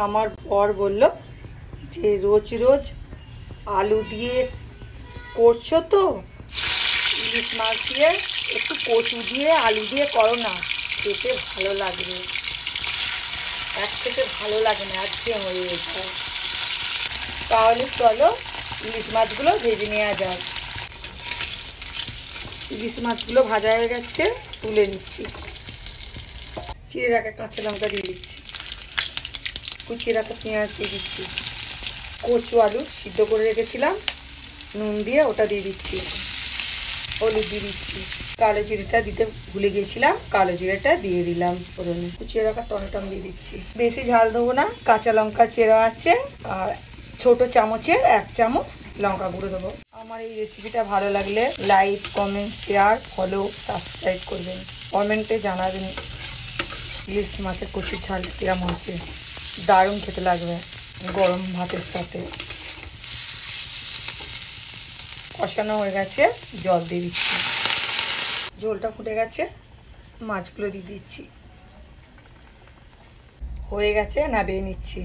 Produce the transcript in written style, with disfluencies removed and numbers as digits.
আমার বর বলল যে রোজ রোজ আলু দিয়ে করছো তো, ইলিশ মাছ দিয়ে একটু কচু দিয়ে আলু দিয়ে করো না, খেতে ভালো লাগবে। এক খেতে ভালো লাগে না, আজকে হয়ে যায়। তাহলে চলো ইলিশ মাছগুলো ভেজে নেওয়া যাক। ইলিশ মাছগুলো ভাজা হয়ে গেছে, তুলে নিচ্ছি। চিড়ে রাখা কাঁচা লঙ্কা দিয়ে দিচ্ছি, কুচিয়ে রাখা পেঁয়াজ দিয়ে দিচ্ছি, কচু আলু সিদ্ধ করে রেখেছিলাম নুন দিয়ে ওটা দিয়ে দিচ্ছি, হলুদ দিয়ে দিচ্ছি, কালো জিরেটা দিতে ভুলে গিয়েছিলাম, কালো জিরেটা দিয়ে দিলাম ফোড়নে, কুচিয়ে রাখা টমেটো দিয়ে দিচ্ছি। বেশি ঝাল দেবো না, কাঁচা লঙ্কা চেরা আছে, আর ছোট চামচের 1 চামচ লঙ্কা গুঁড়ো দেবো। আমার এই রেসিপিটা ভালো লাগলে like, comment, share, follow, subscribe করবেন। কমেন্টে জানাবেন ইলিশ মাছের কচুর ঝাল কিরম হচ্ছে। দারুণ খেতে লাগবে গরম ভাতের সাথে। কষানো হয়ে গেছে, জল দিয়ে দিচ্ছি। ঝোলটা ফুটে গেছে, মাছগুলো দিয়ে দিচ্ছি। হয়ে গেছে, নামিয়ে নিচ্ছি।